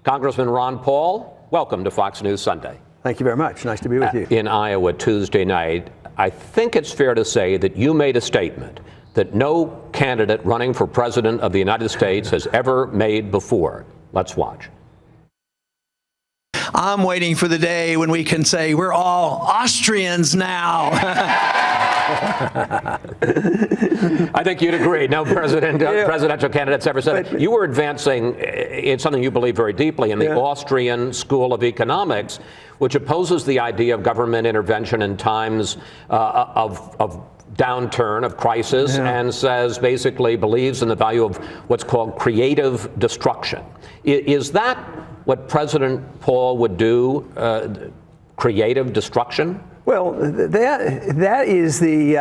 Congressman Ron Paul, welcome to Fox News Sunday. Thank you very much. Nice to be with you. In Iowa Tuesday night, I think it's fair to say that you made a statement that no candidate running for president of the United States has ever made before. Let's watch. I'm waiting for the day when we can say we're all Austrians now. I think you'd agree. No presidential candidate's ever said it. You were advancing in something you believe very deeply in the Austrian School of Economics, which opposes the idea of government intervention in times of downturn, of crisis, and says basically believes in the value of what's called creative destruction. Is that what President Paul would do, creative destruction? Well, that is the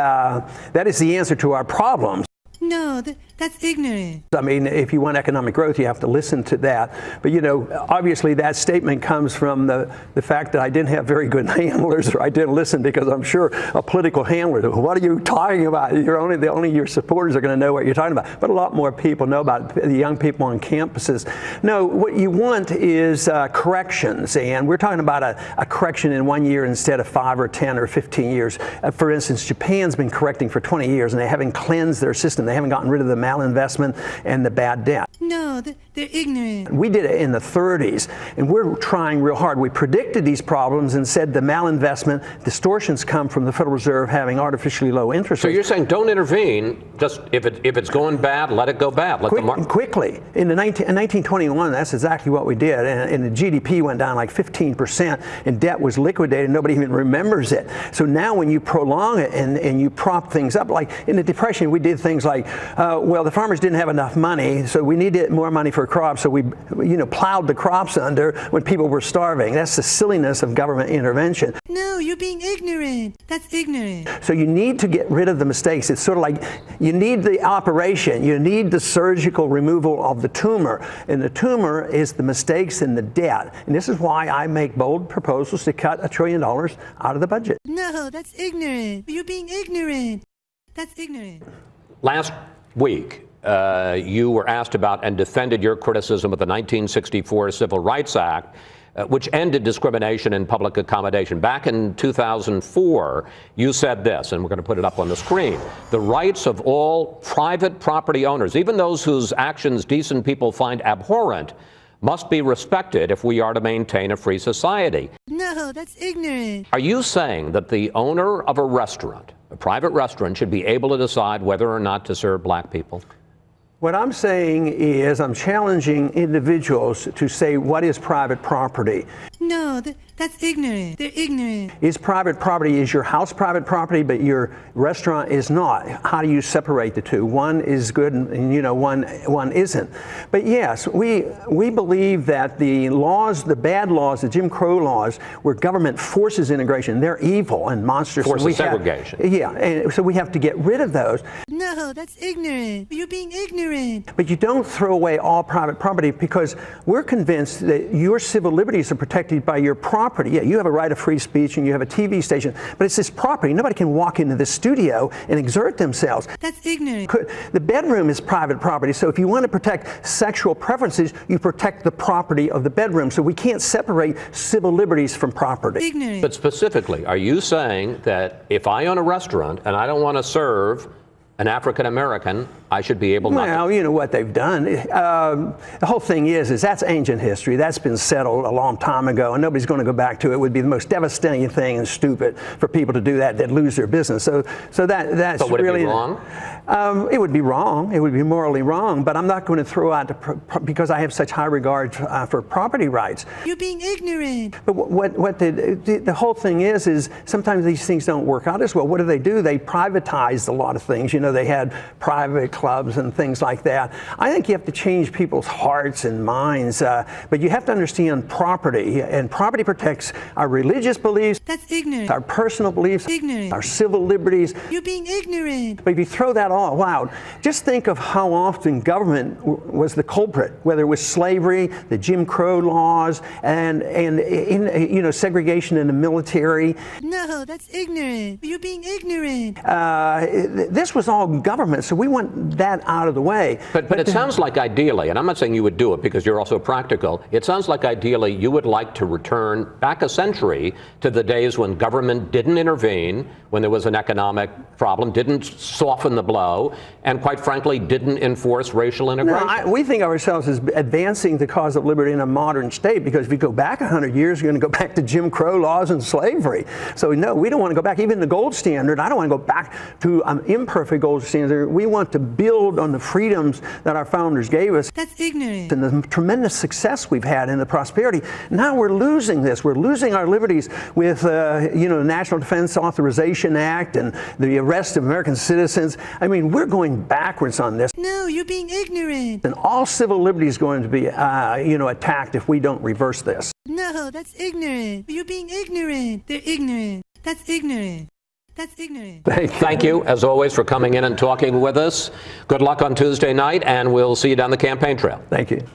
answer to our problems. No, that's ignorant. I mean, if you want economic growth, you have to listen to that. But, you know, obviously that statement comes from the fact that I didn't have very good handlers, or I didn't listen, because I'm sure a political handler, what are you talking about? Only your supporters are going to know what you're talking about. But a lot more people know about it, the young people on campuses. No, what you want is corrections. And we're talking about a correction in 1 year instead of 5 or 10 or 15 years. For instance, Japan's been correcting for 20 years, and they haven't cleansed their system. They haven't gotten rid of the malinvestment and the bad debt. No, they're ignorant. We did it in the 30s, and we're trying real hard. We predicted these problems and said the malinvestment distortions come from the Federal Reserve having artificially low interest rates. So you're saying don't intervene, just if it's going bad, let it go bad. Quickly. In 1921, that's exactly what we did, and the GDP went down like 15%, and debt was liquidated. Nobody even remembers it. So now when you prolong it and you prop things up, like in the Depression, we did things like, well, the farmers didn't have enough money, so we needed more money for crops, so we plowed the crops under when people were starving. That's the silliness of government intervention. No, you're being ignorant. That's ignorant. So you need to get rid of the mistakes. It's sort of like you need the operation. You need the surgical removal of the tumor. And the tumor is the mistakes and the debt. And this is why I make bold proposals to cut $1 trillion out of the budget. No, that's ignorant. You're being ignorant. That's ignorant. Last week, you were asked about and defended your criticism of the 1964 Civil Rights Act, which ended discrimination in public accommodation. Back in 2004, you said this, and we're going to put it up on the screen: the rights of all private property owners, even those whose actions decent people find abhorrent, must be respected if we are to maintain a free society. No, that's ignorant. Are you saying that the owner of a restaurant, a private restaurant, should be able to decide whether or not to serve black people? What I'm saying is I'm challenging individuals to say what is private property. No, that's ignorant. They're ignorant. Is private property, is your house private property, but your restaurant is not? How do you separate the two? One is good and one isn't. But yes, we believe that the laws, the bad laws, the Jim Crow laws, where government forces integration, they're evil and monstrous. Forces segregation. And so we have to get rid of those. No, that's ignorant. You're being ignorant. But you don't throw away all private property, because we're convinced that your civil liberties are protected by your property. Yeah, you have a right of free speech and you have a TV station, but it's this property. Nobody can walk into the studio and exert themselves. That's ignorant. The bedroom is private property, so if you want to protect sexual preferences, you protect the property of the bedroom. So we can't separate civil liberties from property. Ignorant. But specifically, are you saying that if I own a restaurant and I don't want to serve an African American, I should be able not to? Well, you know what they've done. The whole thing is that's ancient history. That's been settled a long time ago, and nobody's going to go back to it. It would be the most devastating thing and stupid for people to do that. They'd lose their business. So that's but would really it be wrong? It would be wrong. It would be morally wrong. But I'm not going to throw out because I have such high regard for property rights. You're being ignorant. But what the whole thing is sometimes these things don't work out as well. What do? They privatized a lot of things. You know, they had private clubs and things like that. I think you have to change people's hearts and minds, but you have to understand property, and property protects our religious beliefs. That's ignorant. Our personal beliefs. Ignorant. Our civil liberties. You're being ignorant. But if you throw that all out, just think of how often government was the culprit, whether it was slavery, the Jim Crow laws, and segregation in the military. No, that's ignorant. You're being ignorant. This was all small government, so we want that out of the way. But it sounds like ideally, and I'm not saying you would do it because you're also practical, it sounds like ideally you would like to return back a century to the days when government didn't intervene, when there was an economic problem, didn't soften the blow, and quite frankly, didn't enforce racial integration. No, we think of ourselves as advancing the cause of liberty in a modern state, because if you go back 100 years, you're going to go back to Jim Crow laws and slavery. So no, we don't want to go back. Even the gold standard, I don't want to go back to an imperfect gold standard. We want to build on the freedoms that our founders gave us. That's ignorant. And the tremendous success we've had in the prosperity. Now we're losing this. We're losing our liberties with, the National Defense Authorization Act and the arrest of American citizens. I mean, we're going backwards on this. No, you're being ignorant. And all civil liberty is going to be, attacked if we don't reverse this. No, that's ignorant. You're being ignorant. They're ignorant. That's ignorant. That's ignorant. Thank you, as always, for coming in and talking with us. Good luck on Tuesday night, and we'll see you down the campaign trail. Thank you.